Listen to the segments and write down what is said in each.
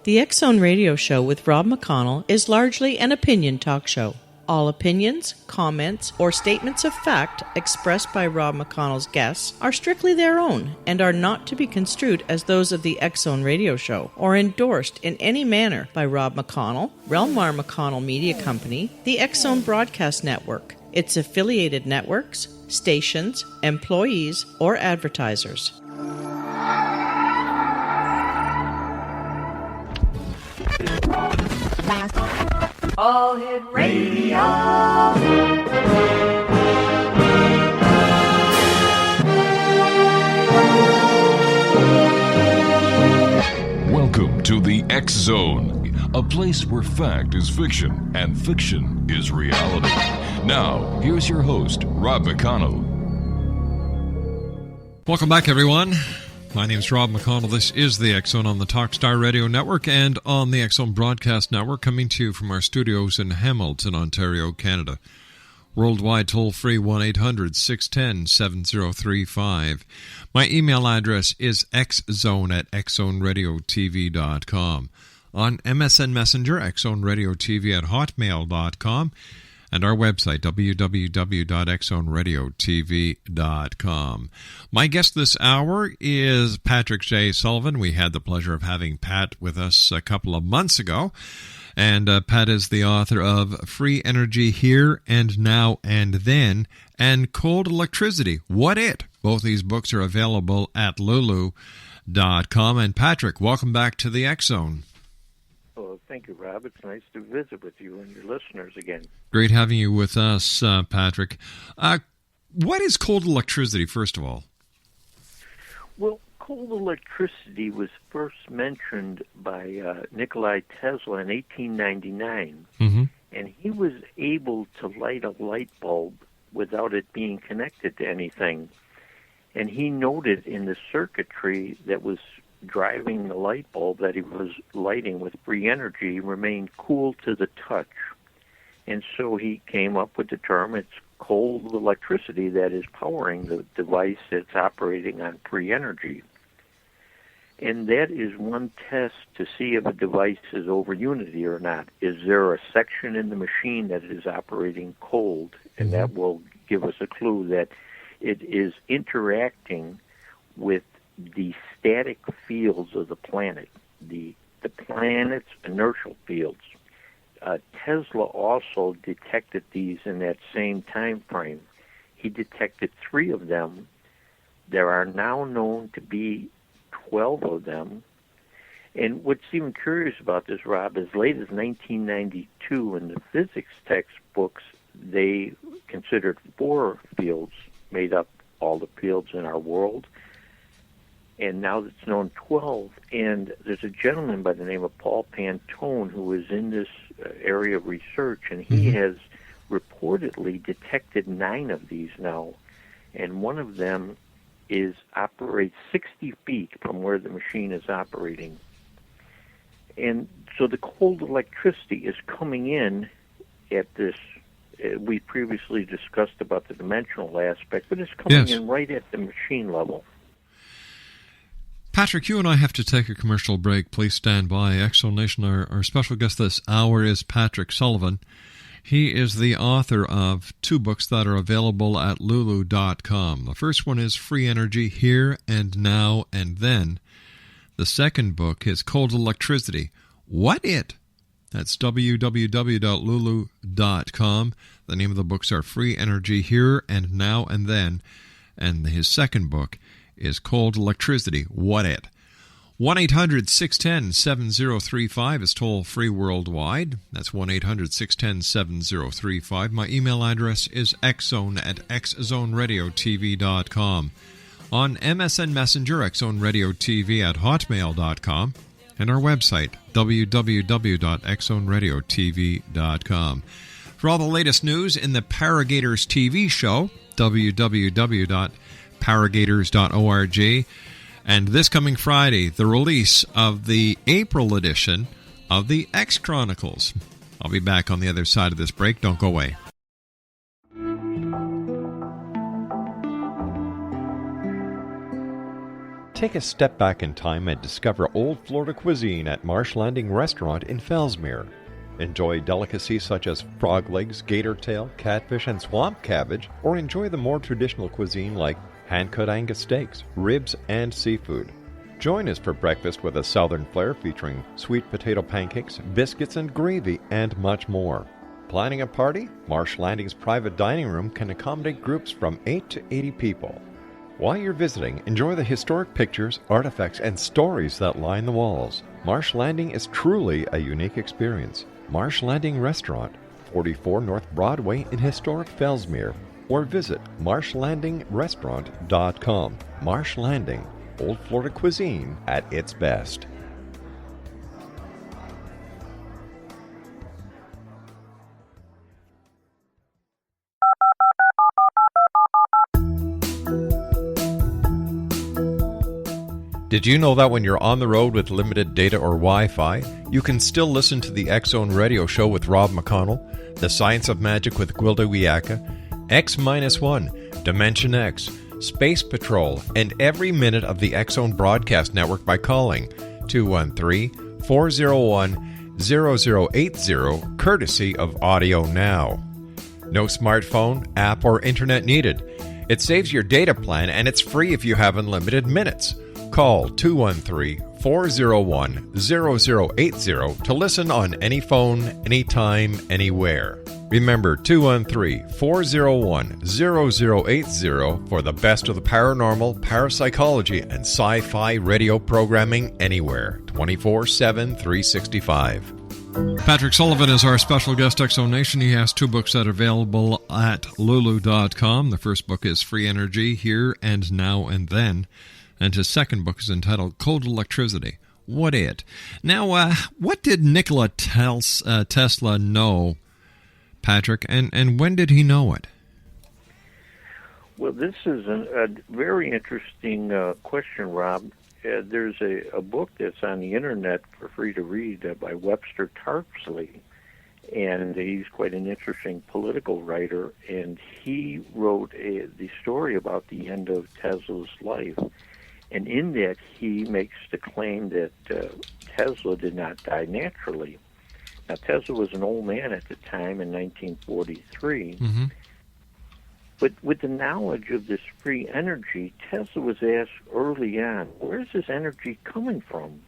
The X Zone Radio Show with Rob McConnell is largely an opinion talk show. All opinions, comments, or statements of fact expressed by Rob McConnell's guests are strictly their own and are not to be construed as those of the X Zone Radio Show or endorsed in any manner by Rob McConnell, Relmar McConnell Media Company, the X Zone Broadcast Network, its affiliated networks, stations, employees, or advertisers. All Hit Radio. Welcome to the X Zone, a place where fact is fiction and fiction is reality. Now, here's your host, Rob McConnell. Welcome back, everyone. My name is Rob McConnell. This is the X Zone on the Talkstar Radio Network and on the X Zone Broadcast Network, coming to you from our studios in Hamilton, Ontario, Canada. Worldwide toll-free 1-800-610-7035. My email address is xzone@xzoneradiotv.com. On MSN Messenger, xzoneradiotv@hotmail.com. And our website, www.xzoneradiotv.com. My guest this hour is Patrick J. Sullivan. We had the pleasure of having Pat with us a couple of months ago. And Pat is the author of Free Energy Here and Now and Then and Cold Electricity, What It? Both these books are available at lulu.com. And Patrick, welcome back to the X Zone. Well, thank you, Rob. It's nice to visit with you and your listeners again. Great having you with us, Patrick. What is cold electricity, first of all? Well, cold electricity was first mentioned by Nikola Tesla in 1899, and he was able to light a light bulb without it being connected to anything. And he noted in the circuitry that was driving the light bulb that he was lighting with free energy remained cool to the touch. And so he came up with the term, it's cold electricity that is powering the device that's operating on free energy. And that is one test to see if a device is over unity or not. Is there a section in the machine that is operating cold? And that will give us a clue that it is interacting with the static fields of the planet, the planet's inertial fields. Tesla also detected these in that same time frame. He detected 3 of them. There are now known to be 12 of them. And what's even curious about this, Rob, as late as 1992 in the physics textbooks, they considered 4 fields made up all the fields in our world. And now it's known 12. And there's a gentleman by the name of Paul Pantone who is in this area of research, and he has reportedly detected 9 of these now. And one of them operates 60 feet from where the machine is operating. And so the cold electricity is coming in at this, we previously discussed about the dimensional aspect, but it's coming in right at the machine level. Patrick, you and I have to take a commercial break. Please stand by. X Zone Nation, our special guest this hour is Patrick Sullivan. He is the author of 2 books that are available at lulu.com. The first one is Free Energy Here and Now and Then. The second book is Cold Electricity, What It? That's www.lulu.com. The name of the books are Free Energy Here and Now and Then. And his second book is Cold Electricity, What It? 1-800-610-7035 is toll-free worldwide. That's 1-800-610-7035. My email address is xzone@xzoneradiotv.com. On MSN Messenger, xzoneradiotv@hotmail.com. And our website, www.xzoneradiotv.com. For all the latest news in the Paragators TV show, www.paragators.org. And this coming Friday, the release of the April edition of the X Chronicles. I'll be back on the other side of this break. Don't go away. Take a step back in time and discover old Florida cuisine at Marsh Landing Restaurant in Fellsmere. Enjoy delicacies such as frog legs, gator tail, catfish, and swamp cabbage, or enjoy the more traditional cuisine like hand-cut Angus steaks, ribs, and seafood. Join us for breakfast with a southern flair featuring sweet potato pancakes, biscuits and gravy, and much more. Planning a party? Marsh Landing's private dining room can accommodate groups from 8 to 80 people. While you're visiting, enjoy the historic pictures, artifacts, and stories that line the walls. Marsh Landing is truly a unique experience. Marsh Landing Restaurant, 44 North Broadway in historic Fellsmere, or visit marshlandingrestaurant.com. Marsh Landing, Old Florida cuisine at its best. Did you know that when you're on the road with limited data or Wi-Fi, you can still listen to the X-Zone Radio Show with Rob McConnell, The Science of Magic with Gwilda Wiyaka, X-1, Dimension X, Space Patrol, and every minute of the X-Zone broadcast network by calling 213-401-0080, courtesy of Audio Now. No smartphone, app, or internet needed. It saves your data plan, and it's free if you have unlimited minutes. Call 213-401-0080 to listen on any phone, anytime, anywhere. Remember 213-401-0080 for the best of the paranormal, parapsychology, and sci-fi radio programming anywhere, 24/7, 365. Patrick Sullivan is our special guest, X-Zone Nation. He has 2 books that are available at lulu.com. The first book is Free Energy, Here and Now and Then. And his second book is entitled Cold Electricity. What it? Now, what did Nikola Tesla know, Patrick, and when did he know it? Well, this is a very interesting question, Rob. There's a book that's on the Internet for free to read by Webster Tarpley, and he's quite an interesting political writer, and he wrote the story about the end of Tesla's life. And in that, he makes the claim that Tesla did not die naturally. Now, Tesla was an old man at the time in 1943. Mm-hmm. But with the knowledge of this free energy, Tesla was asked early on, where's this energy coming from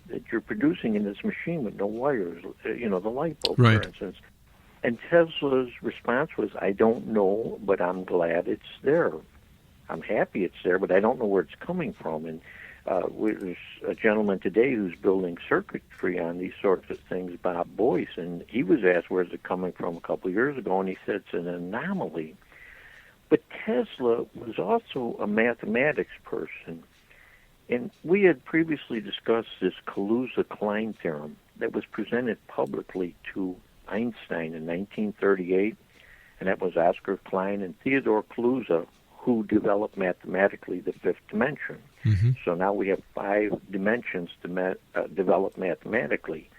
that you're producing in this machine with no wires, the light bulb, right, for instance? And Tesla's response was, I don't know, but I'm glad it's there. I'm happy it's there, but I don't know where it's coming from. And there's a gentleman today who's building circuitry on these sorts of things, Bob Boyce, and he was asked where's it coming from a couple of years ago, and he said it's an anomaly. But Tesla was also a mathematics person, and we had previously discussed this Kaluza-Klein theorem that was presented publicly to Einstein in 1938, and that was Oscar Klein and Theodore Kaluza, who developed mathematically the 5th dimension. Mm-hmm. So now we have 5 dimensions to develop mathematically.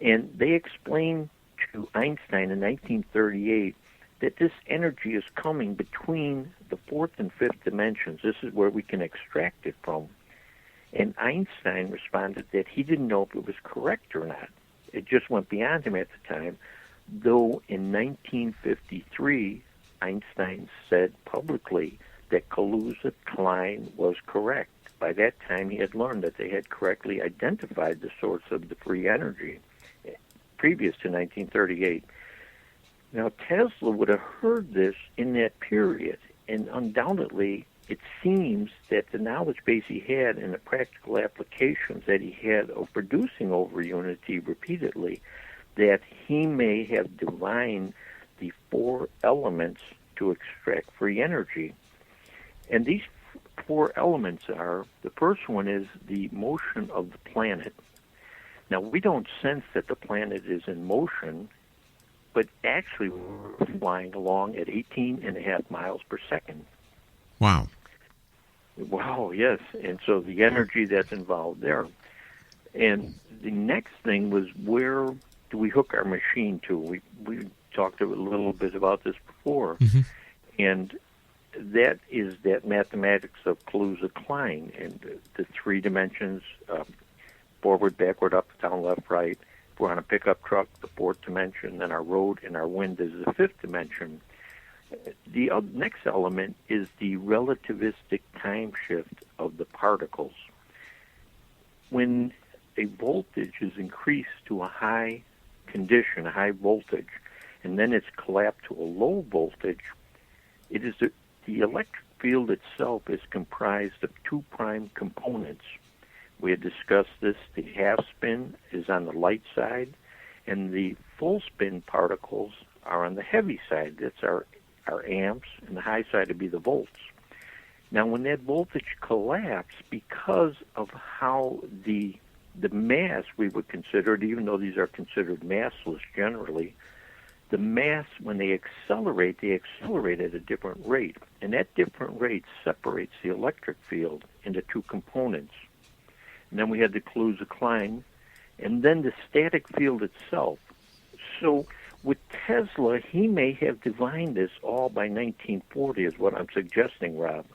And they explained to Einstein in 1938 that this energy is coming between the 4th and 5th dimensions. This is where we can extract it from. And Einstein responded that he didn't know if it was correct or not. It just went beyond him at the time, though in 1953, Einstein said publicly that Kaluza-Klein was correct. By that time, he had learned that they had correctly identified the source of the free energy previous to 1938. Now, Tesla would have heard this in that period, and undoubtedly, it seems that the knowledge base he had and the practical applications that he had of producing over unity repeatedly, that he may have divined the 4 elements to extract free energy. And these 4 elements are, the first one is the motion of the planet. Now, we don't sense that the planet is in motion, but actually we're flying along at 18.5 miles per second. Wow. Wow, yes. And so the energy that's involved there. And the next thing was, where do we hook our machine to? We talked a little bit about this before. Mm-hmm. And that is that mathematics of Kaluza-Klein, and the three dimensions, forward, backward, up, down, left, right. If we're on a pickup truck, the fourth dimension, then our road and our wind is the fifth dimension. The next element is the relativistic time shift of the particles. When a voltage is increased to a high condition, a high voltage, and then it's collapsed to a low voltage, it is the electric field itself is comprised of two prime components. We had discussed this. The half spin is on the light side, and the full spin particles are on the heavy side. That's our amps, and the high side would be the volts. Now, when that voltage collapsed, because of how the mass we would consider it, even though these are considered massless generally, the mass, when they accelerate at a different rate. And that different rate separates the electric field into two components. And then we had the Kaluza-Klein, and then the static field itself. So with Tesla, he may have divined this all by 1940 is what I'm suggesting, Rob.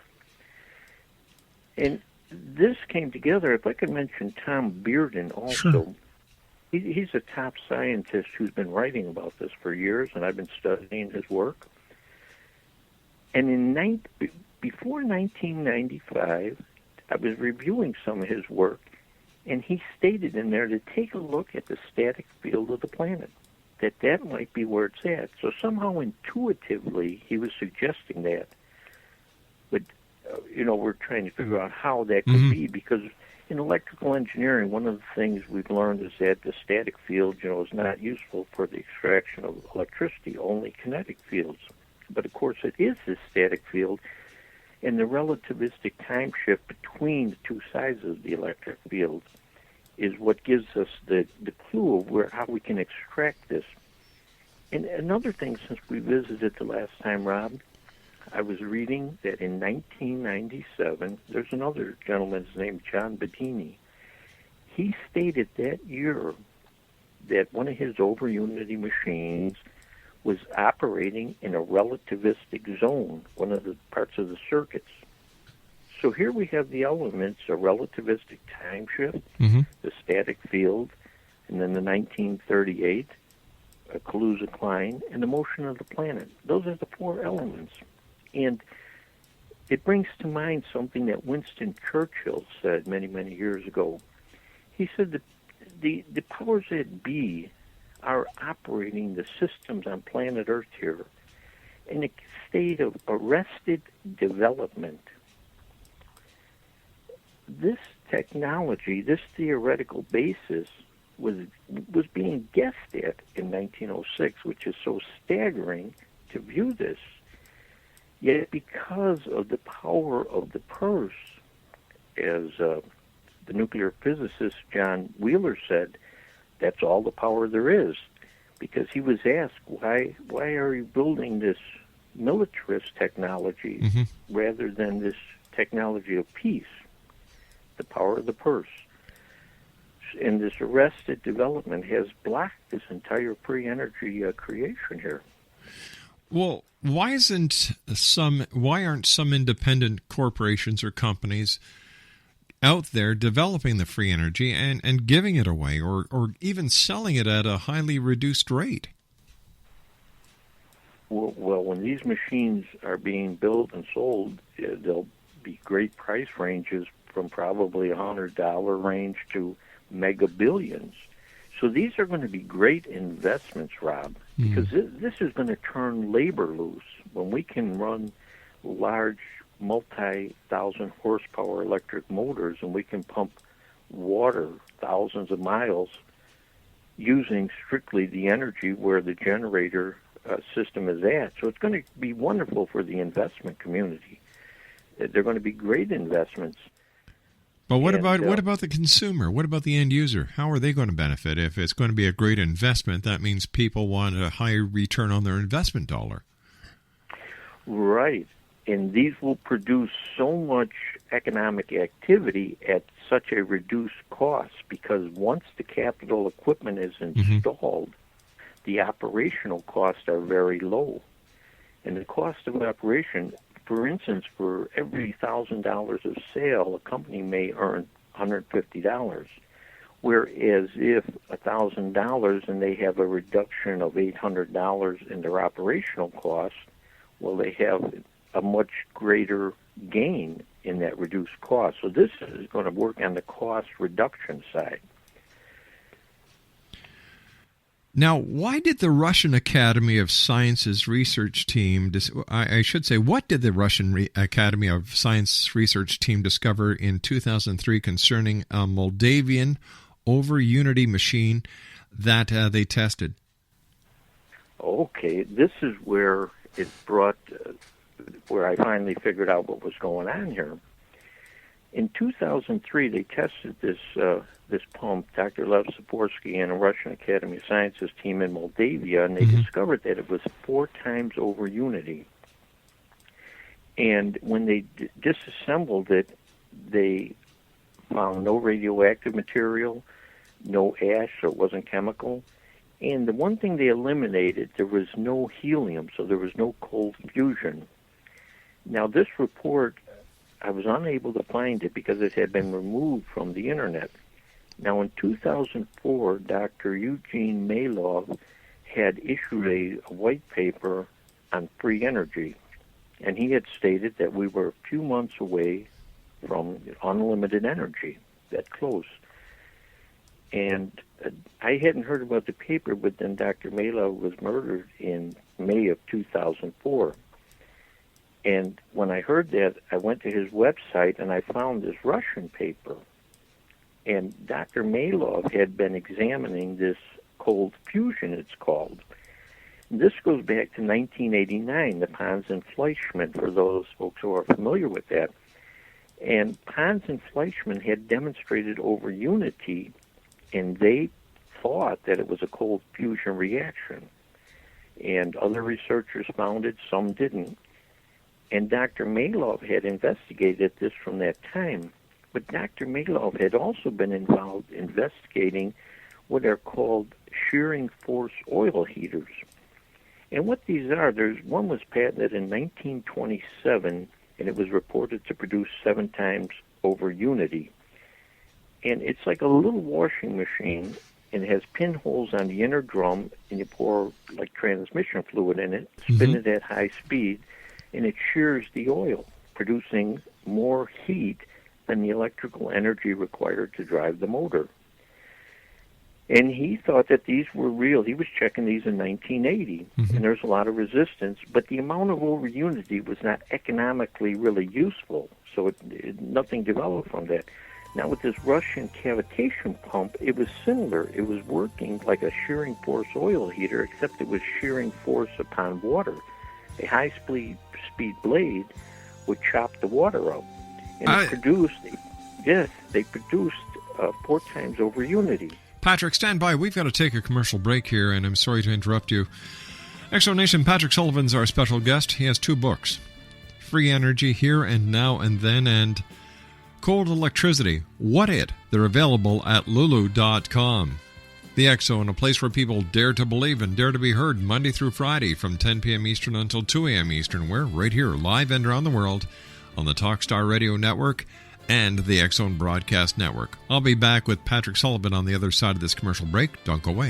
And this came together, if I could mention Tom Bearden also. Sure. He's a top scientist who's been writing about this for years, and I've been studying his work. And before 1995, I was reviewing some of his work, and he stated in there to take a look at the static field of the planet, that might be where it's at. So somehow intuitively, he was suggesting that. But, we're trying to figure out how that could be, because in electrical engineering, one of the things we've learned is that the static field, is not useful for the extraction of electricity, only kinetic fields. But, of course, it is this static field, and the relativistic time shift between the two sides of the electric field is what gives us the clue of how we can extract this. And another thing, since we visited the last time, Rob, I was reading that in 1997, there's another gentleman's named John Bedini. He stated that year that one of his over-unity machines was operating in a relativistic zone, one of the parts of the circuits. So here we have the elements, a relativistic time shift, the static field, and then the 1938, a Kaluza-Klein, and the motion of the planet. Those are the four elements. And it brings to mind something that Winston Churchill said many, many years ago. He said that the powers that be are operating the systems on planet Earth here in a state of arrested development. This technology, this theoretical basis, was being guessed at in 1906, which is so staggering to view this. Yet because of the power of the purse, as the nuclear physicist John Wheeler said, that's all the power there is. Because he was asked, why are you building this militarist technology rather than this technology of peace? The power of the purse. And this arrested development has blocked this entire free energy creation here. Well, why aren't some independent corporations or companies out there developing the free energy and giving it away or even selling it at a highly reduced rate? Well, when these machines are being built and sold, there'll be great price ranges from probably $100 range to mega billions. So these are going to be great investments, Rob, because this is going to turn labor loose. When we can run large multi-thousand horsepower electric motors and we can pump water thousands of miles using strictly the energy where the generator system is at. So it's going to be wonderful for the investment community. They're going to be great investments. But what about the consumer? What about the end user? How are they going to benefit? If it's going to be a great investment, that means people want a higher return on their investment dollar. Right. And these will produce so much economic activity at such a reduced cost, because once the capital equipment is installed, the operational costs are very low. And the cost of operation for instance, for every $1,000 of sale, a company may earn $150. Whereas if $1,000 and they have a reduction of $800 in their operational costs, well, they have a much greater gain in that reduced cost. So this is going to work on the cost reduction side. Now, why did the Russian Academy of Sciences research team, what did the Russian Academy of Science research team discover in 2003 concerning a Moldavian over-unity machine that they tested? Okay, this is where it brought, where I finally figured out what was going on here. In 2003, they tested this pump, Dr. Lev Siporsky and a Russian Academy of Sciences team in Moldavia, and they discovered that it was 4 times over unity. And when they disassembled it, they found no radioactive material, no ash, so it wasn't chemical. And the one thing they eliminated, there was no helium, so there was no cold fusion. Now, this report, I was unable to find it because it had been removed from the Internet. Now, in 2004, Dr. Eugene Malov had issued a white paper on free energy, and he had stated that we were a few months away from unlimited energy, that close. And I hadn't heard about the paper, but then Dr. Malov was murdered in May of 2004. And when I heard that, I went to his website and I found this Russian paper. And Dr. Malov had been examining this cold fusion, it's called. And this goes back to 1989, the Pons and Fleischmann, for those folks who are familiar with that. And Pons and Fleischmann had demonstrated over unity, and they thought that it was a cold fusion reaction. And other researchers found it, some didn't. And Dr. Malov had investigated this from that time. But Dr. Malov had also been involved investigating what are called shearing force oil heaters. And what these are, one was patented in 1927, and it was reported to produce 7 times over unity. And it's like a little washing machine, and it has pinholes on the inner drum, and you pour like transmission fluid in it, spin it at high speed, and it shears the oil, producing more heat than the electrical energy required to drive the motor. And he thought that these were real. He was checking these in 1980, and there's a lot of resistance, but the amount of over unity was not economically really useful, so nothing developed from that. Now with this Russian cavitation pump, it was similar. It was working like a shearing force oil heater, except it was shearing force upon water. A high-speed blade would chop the water out. And they produced 4 times over unity. Patrick, stand by. We've got to take a commercial break here, and I'm sorry to interrupt you. Exonation, Patrick Sullivan's our special guest. He has 2 books, Free Energy, Here and Now and Then, and Cold Electricity, What It? They're available at lulu.com. The X Zone, a place where people dare to believe and dare to be heard, Monday through Friday from 10 p.m. Eastern until 2 a.m. Eastern. We're right here, live and around the world, on the Talkstar Radio Network and the X Zone Broadcast Network. I'll be back with Patrick Sullivan on the other side of this commercial break. Don't go away.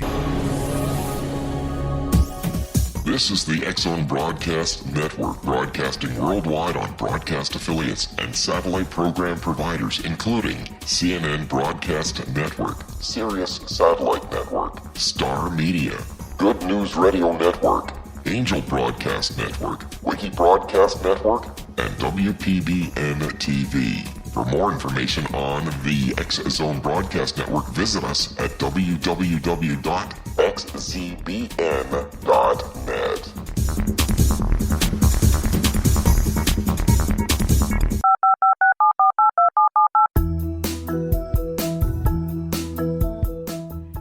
This is the X Zone Broadcast Network, broadcasting worldwide on broadcast affiliates and satellite program providers, including CNN Broadcast Network, Sirius Satellite Network, Star Media, Good News Radio Network, Angel Broadcast Network, Wiki Broadcast Network, and WPBN TV. For more information on the X Zone Broadcast Network, visit us at www.xzbn.net.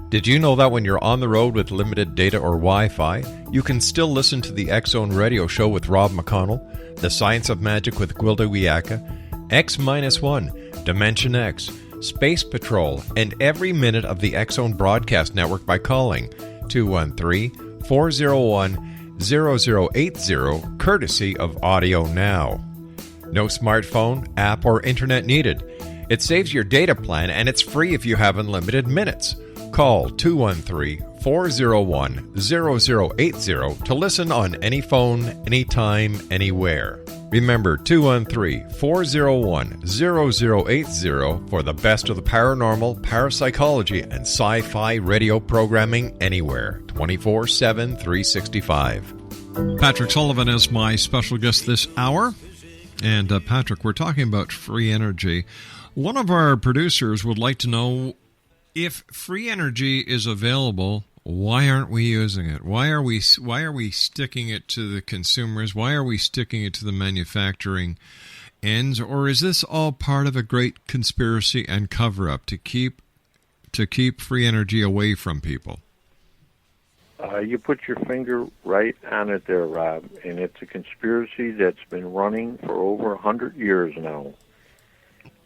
Did you know that when you're on the road with limited data or Wi-Fi, you can still listen to the X Zone Radio Show with Rob McConnell, The Science of Magic with Gwilda Wiyaka, X-1, Dimension X, Space Patrol, and every minute of the X Zone Broadcast Network by calling 213-401 800-401-0080, courtesy of Audio Now. No smartphone, app, or internet needed. It saves your data plan, and it's free if you have unlimited minutes. Call 213-401-0080 to listen on any phone, anytime, anywhere. Remember, 213-401-0080 for the best of the paranormal, parapsychology, and sci-fi radio programming anywhere, 24/7, 365. Patrick Sullivan is my special guest this hour. And Patrick, we're talking about free energy. One of our producers would like to know, if free energy is available, why aren't we using it? Why are we sticking it to the consumers? Why are we sticking it to the manufacturing ends? Or is this all part of a great conspiracy and cover-up to keep free energy away from people? You put your finger right on it there, Rob, and it's a conspiracy that's been running for over 100 years now.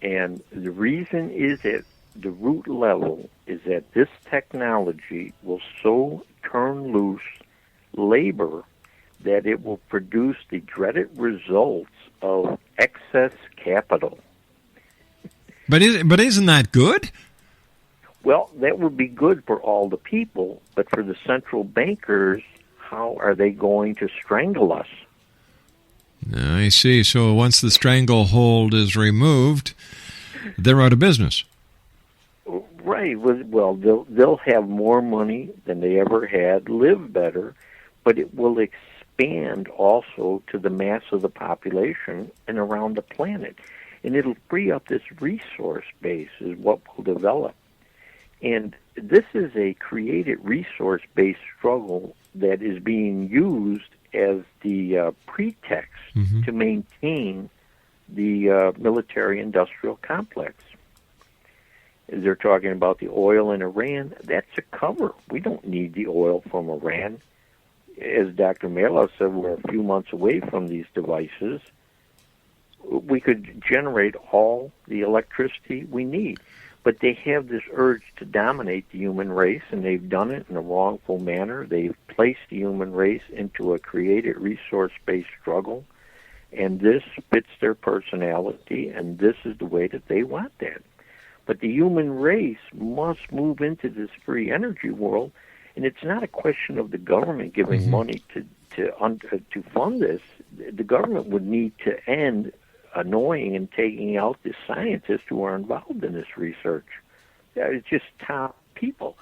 And the reason is at the root level is that this technology will so turn loose labor that it will produce the dreaded results of excess capital. But isn't that good? Well, that would be good for all the people, but for the central bankers, how are they going to strangle us? I see. So once the stranglehold is removed, they're out of business. Right. Well, they'll have more money than they ever had, live better, but it will expand also to the mass of the population and around the planet. And it'll free up this resource base is what will develop. And this is a created resource-based struggle that is being used as the pretext to maintain the military-industrial complex. They're talking about the oil in Iran. That's a cover. We don't need the oil from Iran. As Dr. Maloff said, we're a few months away from these devices. We could generate all the electricity we need. But they have this urge to dominate the human race, and they've done it in a wrongful manner. They've placed the human race into a created resource-based struggle, and this fits their personality, and this is the way that they want that. But the human race must move into this free energy world, and it's not a question of the government giving money to fund this. The government would need to end annoying and taking out the scientists who are involved in this research. It's just top people.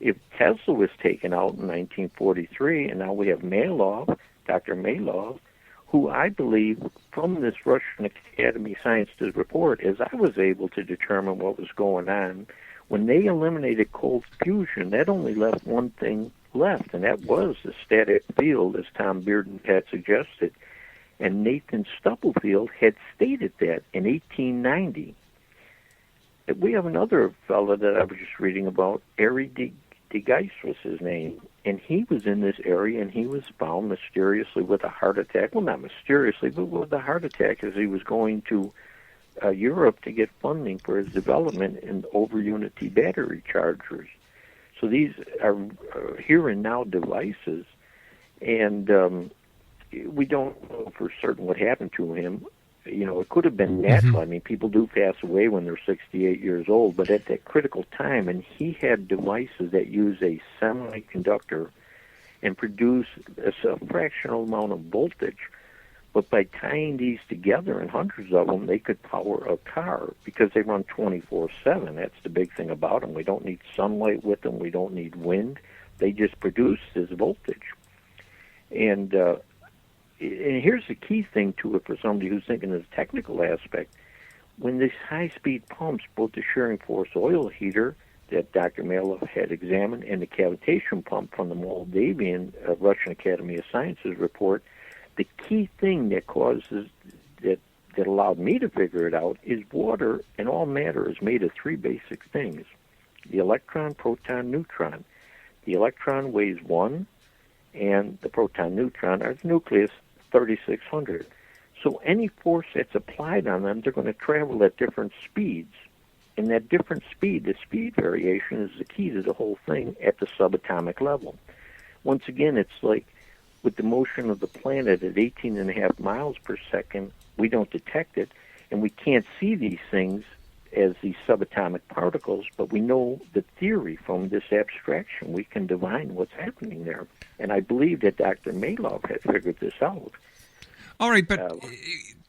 If Tesla was taken out in 1943, and now we have Maloff, Dr. Maloff, who I believe from this Russian Academy Sciences report, as I was able to determine what was going on, when they eliminated cold fusion, that only left one thing left, and that was the static field, as Tom Bearden had suggested. And Nathan Stubblefield had stated that in 1890. We have another fellow that I was just reading about, Ari de Geis was his name, and he was in this area, and he was found mysteriously with a heart attack. Well, not mysteriously, but with a heart attack as he was going to Europe to get funding for his development in over-unity battery chargers. So these are here and now devices, and we don't know for certain what happened to him. You know, it could have been natural. I mean, people do pass away when they're 68 years old, but at that critical time, and he had devices that use a semiconductor and produce a fractional amount of voltage. But by tying these together, and hundreds of them, they could power a car because they run 24/7. That's the big thing about them. We don't need sunlight with them. We don't need wind. They just produce this voltage. And here's the key thing to it for somebody who's thinking of the technical aspect. When these high-speed pumps, both the shearing force oil heater that Dr. Maloff had examined and the cavitation pump from the Moldavian Russian Academy of Sciences report, the key thing that causes that allowed me to figure it out is water and all matter is made of three basic things: the electron, proton, neutron. The electron weighs 1, and the proton, neutron are the nucleus 3,600. So any force that's applied on them, they're going to travel at different speeds. And that different speed, the speed variation, is the key to the whole thing at the subatomic level. Once again, it's like with the motion of the planet at 18.5 miles per second, we don't detect it, and we can't see these things as these subatomic particles, but we know the theory from this abstraction. We can divine what's happening there. And I believe that Dr. Malov had figured this out. All right, but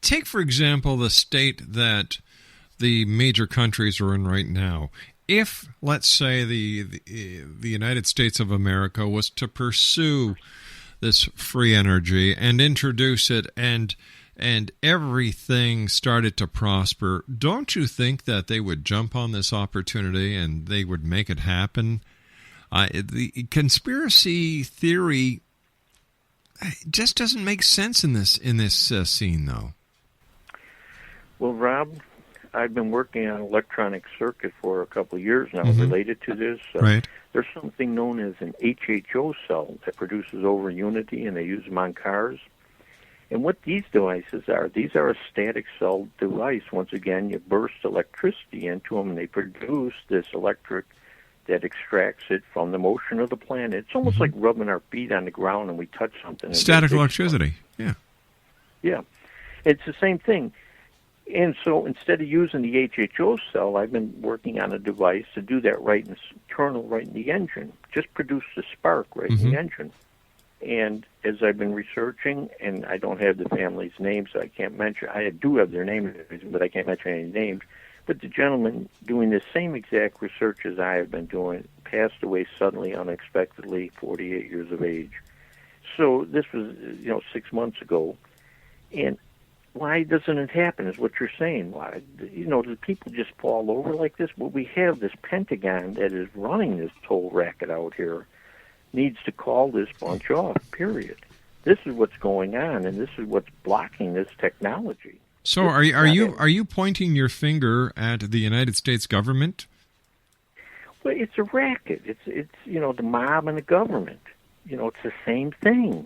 take, for example, the state that the major countries are in right now. If, let's say, the United States of America was to pursue this free energy and introduce it, and everything started to prosper, don't you think that they would jump on this opportunity and they would make it happen? The conspiracy theory just doesn't make sense in this scene, though. Well, Rob, I've been working on electronic circuit for a couple of years now related to this. Right. There's something known as an HHO cell that produces over unity, and they use them on cars. And what these devices are, these are a static cell device. Once again, you burst electricity into them, and they produce this electric that extracts it from the motion of the planet. It's almost like rubbing our feet on the ground and we touch something. Static electricity, yeah. Yeah, it's the same thing. And so instead of using the HHO cell, I've been working on a device to do that right in the engine. Just produce the spark right in the engine. And as I've been researching, and I don't have the family's names, so I can't mention, I do have their names, but I can't mention any names. But the gentleman doing the same exact research as I have been doing passed away suddenly, unexpectedly, 48 years of age. So this was, 6 months ago. And why doesn't it happen is what you're saying. Why, do people just fall over like this? Well, we have this Pentagon that is running this whole racket out here, needs to call this bunch off, period. This is what's going on, and this is what's blocking this technology. So are you pointing your finger at the United States government? Well, it's a racket. It's the mob and the government. It's the same thing.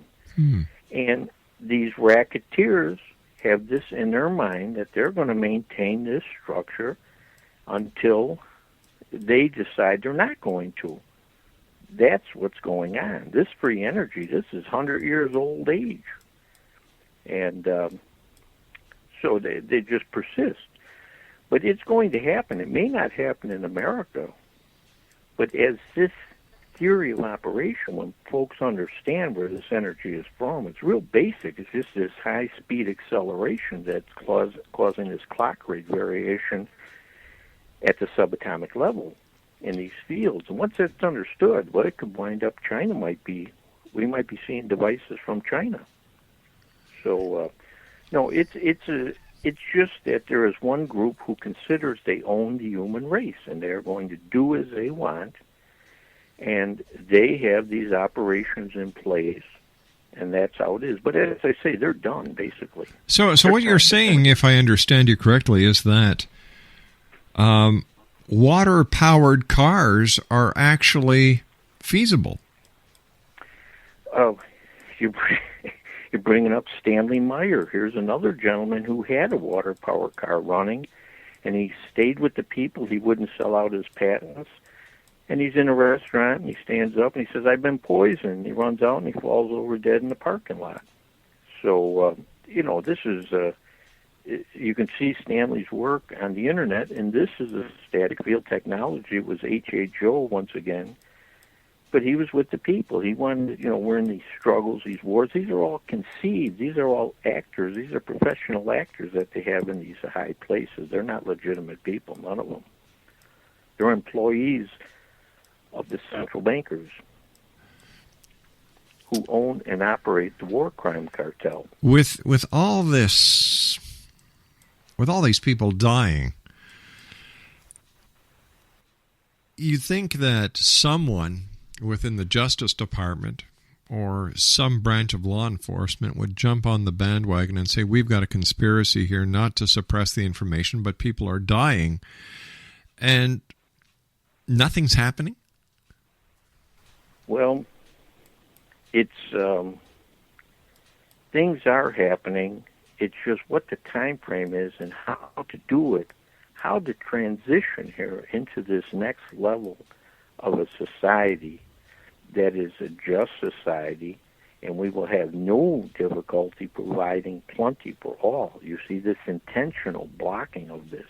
And these racketeers have this in their mind that they're going to maintain this structure until they decide they're not going to. That's what's going on. This free energy, this is 100 years old age. And so they just persist. But it's going to happen. It may not happen in America, but as this theory of operation, when folks understand where this energy is from, it's real basic. It's just this high-speed acceleration that's causing this clock rate variation at the subatomic level in these fields. And once that's understood, well, it could wind up we might be seeing devices from China. So, no, it's just that there is one group who considers they own the human race, and they're going to do as they want, and they have these operations in place, and that's how it is. But as I say, they're done, basically. So what you're saying, if I understand you correctly, is that water-powered cars are actually feasible. Oh, you're bringing up Stanley Meyer. Here's another gentleman who had a water-powered car running, and he stayed with the people. He wouldn't sell out his patents. And he's in a restaurant, and he stands up, and he says, I've been poisoned. He runs out, and he falls over dead in the parking lot. So, this is, you can see Stanley's work on the Internet, and this is a static field technology. It was HHO once again. But he was with the people. He wanted, we're in these struggles, these wars. These are all conceived. These are all actors. These are professional actors that they have in these high places. They're not legitimate people, none of them. They're employees of the central bankers who own and operate the war crime cartel. With all this, with all these people dying, you think that someone within the Justice Department or some branch of law enforcement would jump on the bandwagon and say, we've got a conspiracy here not to suppress the information, but people are dying, and nothing's happening? Well, it's things are happening. It's just what the time frame is and how to do it, how to transition here into this next level of a society that is a just society and we will have no difficulty providing plenty for all. You see this intentional blocking of this.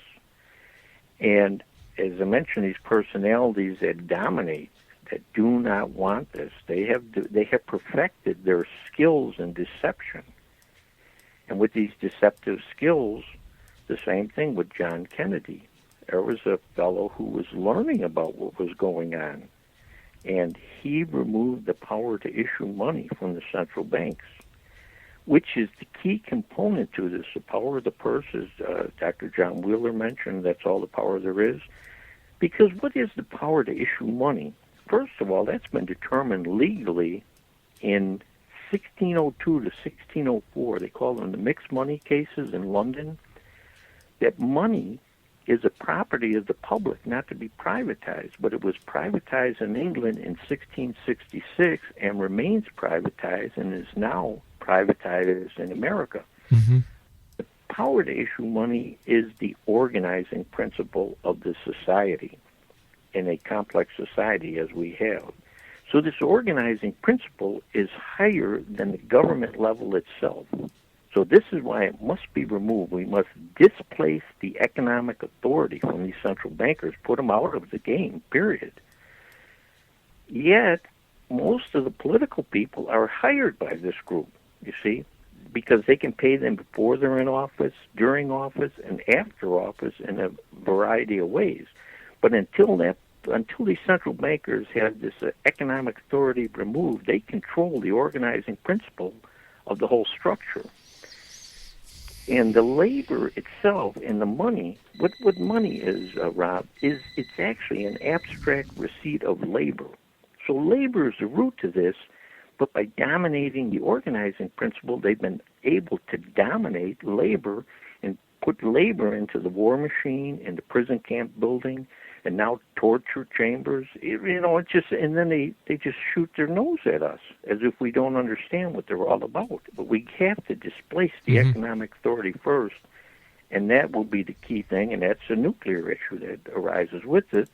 And as I mentioned, these personalities that dominate, that do not want this, they have perfected their skills in deception. And with these deceptive skills, the same thing with John Kennedy. There was a fellow who was learning about what was going on, and he removed the power to issue money from the central banks, which is the key component to this. The power of the purse, as Dr. John Wheeler mentioned, that's all the power there is. Because what is the power to issue money? First of all, that's been determined legally in 1602 to 1604. They call them the mixed money cases in London. That money is a property of the public, not to be privatized, but it was privatized in England in 1666 and remains privatized and is now privatized in America. Mm-hmm. The power to issue money is the organizing principle of the society in a complex society as we have. So this organizing principle is higher than the government level itself. So this is why it must be removed. We must displace the economic authority from these central bankers, put them out of the game, period. Yet, most of the political people are hired by this group, you see, because they can pay them before they're in office, during office, and after office in a variety of ways. But until these central bankers have this economic authority removed, they control the organizing principle of the whole structure. And the labor itself and the money, what money is, Rob, is it's actually an abstract receipt of labor. So labor is the root to this, but by dominating the organizing principle, they've been able to dominate labor and put labor into the war machine, into prison camp building, and now torture chambers. It's just, and then they just shoot their nose at us as if we don't understand what they're all about. But we have to displace the economic authority first, and that will be the key thing, and that's a nuclear issue that arises with it,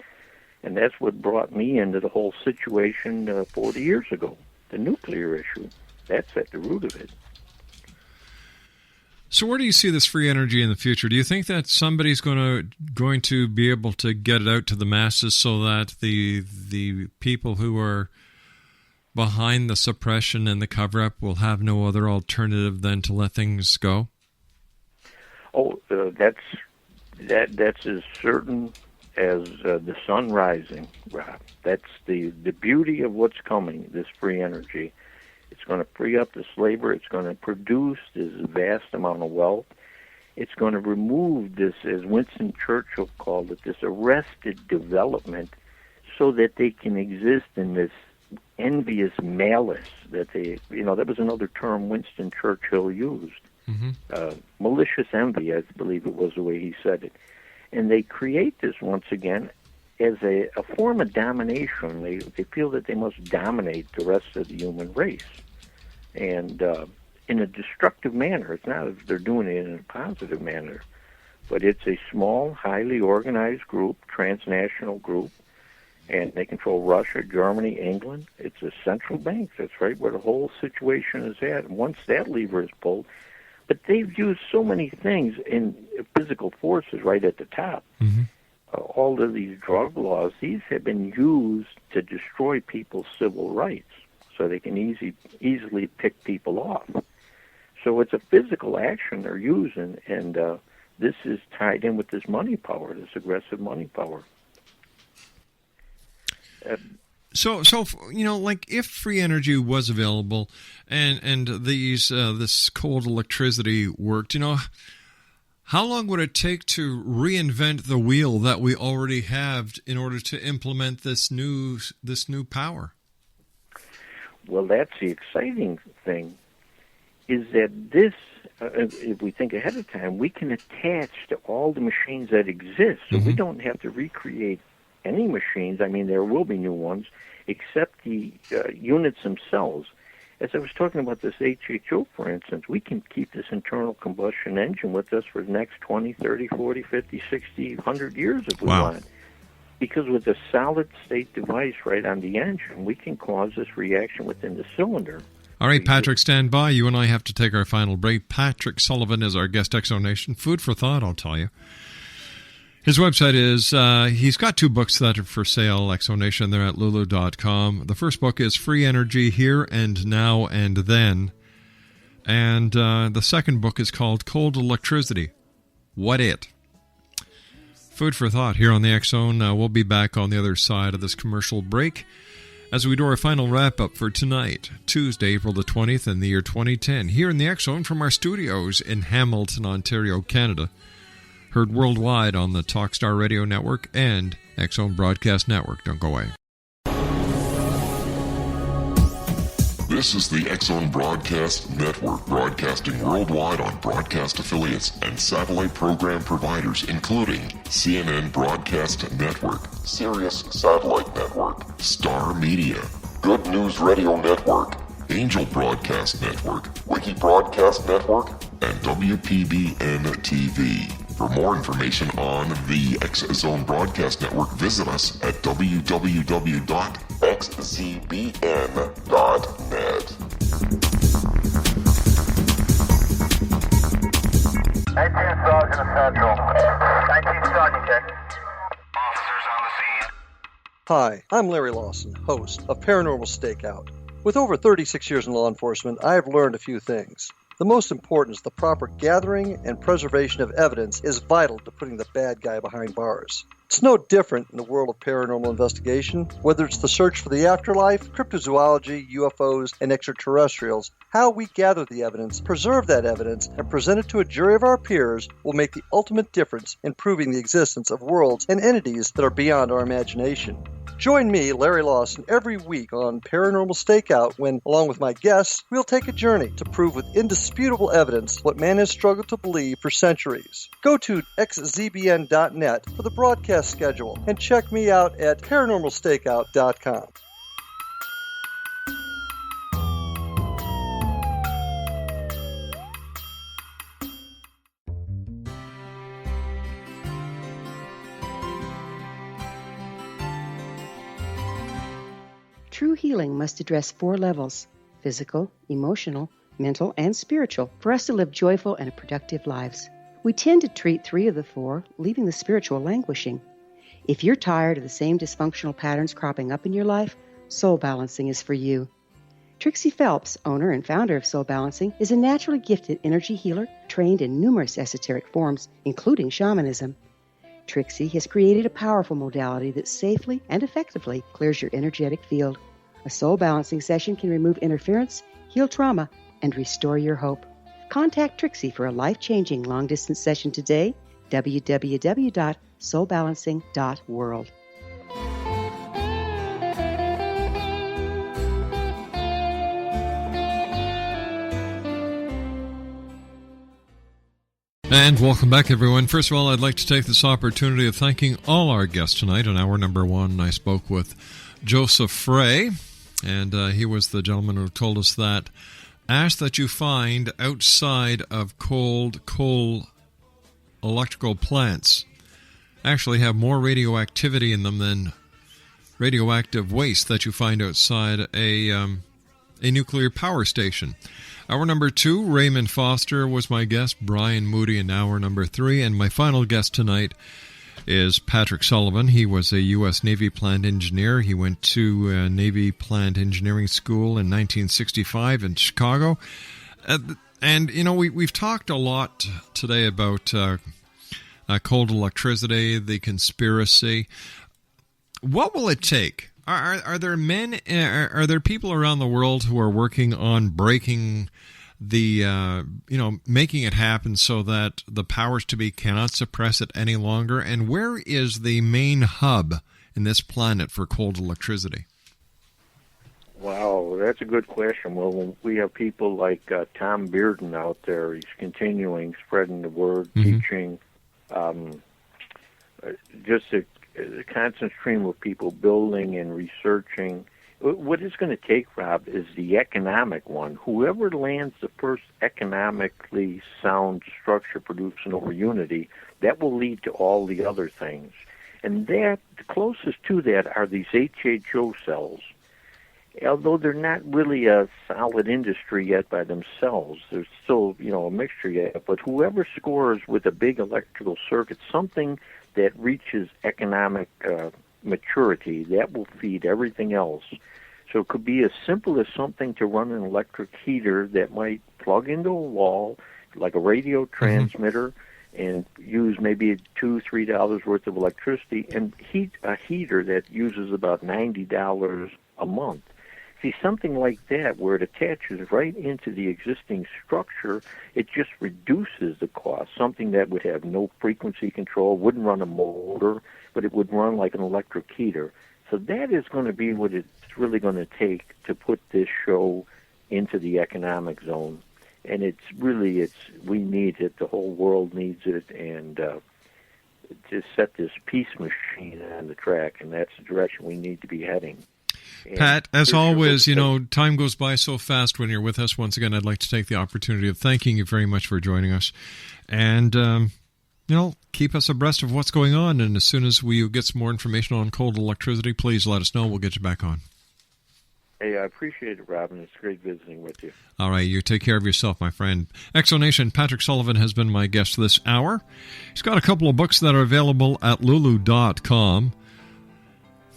and that's what brought me into the whole situation 40 years ago, the nuclear issue. That's at the root of it. So where do you see this free energy in the future? Do you think that somebody's going to be able to get it out to the masses so that the people who are behind the suppression and the cover-up will have no other alternative than to let things go? Oh, that's as certain as the sun rising, Rob. That's the beauty of what's coming, this free energy. It's going to free up this labor. It's going to produce this vast amount of wealth. It's going to remove this, as Winston Churchill called it, this arrested development so that they can exist in this envious malice that they, that was another term Winston Churchill used. Mm-hmm. Malicious envy, I believe it was the way he said it. And they create this once again as a form of domination. They feel that they must dominate the rest of the human race. And in a destructive manner. It's not as they're doing it in a positive manner. But it's a small, highly organized group, transnational group, and they control Russia, Germany, England. It's a central bank. That's right where the whole situation is at. And once that lever is pulled, but they've used so many things in physical forces right at the top. Mm-hmm. All of these drug laws, these have been used to destroy people's civil rights so they can easily pick people off. So it's a physical action they're using, and this is tied in with this money power, this aggressive money power. So like if free energy was available and this cold electricity worked, how long would it take to reinvent the wheel that we already have in order to implement this new power? Well, that's the exciting thing, is that this, if we think ahead of time, we can attach to all the machines that exist. So we don't have to recreate any machines. I mean, there will be new ones, except the units themselves. As I was talking about this HHO, for instance, we can keep this internal combustion engine with us for the next 20, 30, 40, 50, 60, 100 years if we want. Because with a solid-state device right on the engine, we can cause this reaction within the cylinder. All right, Patrick, stand by. You and I have to take our final break. Patrick Sullivan is our guest, Exonation. Food for thought, I'll tell you. His website is, he's got 2 books that are for sale, Exonation. They're at lulu.com. The first book is Free Energy Here and Now and Then. And the second book is called Cold Electricity. What It? Food for thought here on the X-Zone. We'll be back on the other side of this commercial break as we do our final wrap-up for tonight, Tuesday, April the 20th in the year 2010, here in the X-Zone from our studios in Hamilton, Ontario, Canada. Heard worldwide on the Talkstar Radio Network and X-Zone Broadcast Network. Don't go away. This is the X-Zone Broadcast Network, broadcasting worldwide on broadcast affiliates and satellite program providers, including CNN Broadcast Network, Sirius Satellite Network, Star Media, Good News Radio Network, Angel Broadcast Network, Wiki Broadcast Network, and WPBN TV. For more information on the X-Zone Broadcast Network, visit us at www.xzbn.net. 19 Sergeant Central. 19 Sergeant, check. Officers on the scene. Hi, I'm Larry Lawson, host of Paranormal Stakeout. With over 36 years in law enforcement, I have learned a few things. The most important is the proper gathering and preservation of evidence is vital to putting the bad guy behind bars. It's no different in the world of paranormal investigation. Whether it's the search for the afterlife, cryptozoology, UFOs, and extraterrestrials, how we gather the evidence, preserve that evidence, and present it to a jury of our peers will make the ultimate difference in proving the existence of worlds and entities that are beyond our imagination. Join me, Larry Lawson, every week on Paranormal Stakeout when, along with my guests, we'll take a journey to prove with indisputable evidence what man has struggled to believe for centuries. Go to xzbn.net for the broadcast schedule and check me out at paranormalstakeout.com. True healing must address 4 levels: physical, emotional, mental, and spiritual, for us to live joyful and productive lives. We tend to treat 3 of the 4, leaving the spiritual languishing. If you're tired of the same dysfunctional patterns cropping up in your life, Soul Balancing is for you. Trixie Phelps, owner and founder of Soul Balancing, is a naturally gifted energy healer trained in numerous esoteric forms, including shamanism. Trixie has created a powerful modality that safely and effectively clears your energetic field. A soul balancing session can remove interference, heal trauma, and restore your hope. Contact Trixie for a life-changing long-distance session today, www.soulbalancing.world. And welcome back, everyone. First of all, I'd like to take this opportunity of thanking all our guests tonight. In hour number 1, I spoke with Joseph Frey, and he was the gentleman who told us that ash that you find outside of cold coal electrical plants actually have more radioactivity in them than radioactive waste that you find outside a nuclear power station. Hour number 2, Raymond Foster was my guest, Brian Moody in hour number 3, and my final guest tonight is Patrick Sullivan. He was a U.S. Navy plant engineer. He went to Navy Plant Engineering School in 1965 in Chicago. And, you know, we've talked a lot today about cold electricity, the conspiracy. What will it take? Are there are there people around the world who are working on breaking the, making it happen so that the powers to be cannot suppress it any longer? And where is the main hub in this planet for cold electricity? Wow, that's a good question. Well, we have people like Tom Bearden out there. He's continuing spreading the word, teaching, just a constant stream of people building and researching. What it's going to take, Rob, is the economic one. Whoever lands the first economically sound structure producing over unity, that will lead to all the other things. And that, the closest to that are these HHO cells. although they're not really a solid industry yet by themselves, there's still, a mixture yet, but whoever scores with a big electrical circuit, something that reaches economic maturity, that will feed everything else. So it could be as simple as something to run an electric heater that might plug into a wall, like a radio transmitter, and use maybe $2-3 worth of electricity, and heat a heater that uses about $90 a month. See, something like that, where it attaches right into the existing structure, it just reduces the cost. Something that would have no frequency control, wouldn't run a motor, but it would run like an electric heater. So that is going to be what it's really going to take to put this show into the economic zone. And we need it, the whole world needs it, and to set this peace machine on the track, and that's the direction we need to be heading. And Pat, as always, time goes by so fast when you're with us. Once again, I'd like to take the opportunity of thanking you very much for joining us. And, keep us abreast of what's going on. And as soon as we get some more information on cold electricity, please let us know. We'll get you back on. Hey, I appreciate it, Robin. It's great visiting with you. All right, you take care of yourself, my friend. Exonation, Patrick Sullivan has been my guest this hour. He's got a couple of books that are available at lulu.com.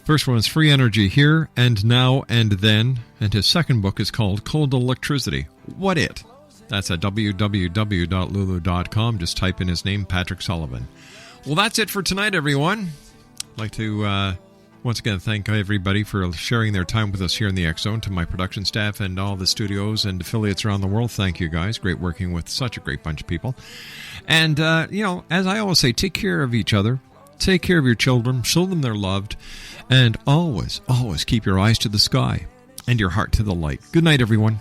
First one is Free Energy Here and Now and Then, and his second book is called Cold Electricity. What It? That's at www.lulu.com. Just type in his name, Patrick Sullivan. Well, that's it for tonight, everyone. I'd like to once again thank everybody for sharing their time with us here in the X Zone. To my production staff and all the studios and affiliates around the world, thank you guys. Great working with such a great bunch of people. And, as I always say, take care of each other. Take care of your children. Show them they're loved. And always, always keep your eyes to the sky and your heart to the light. Good night, everyone.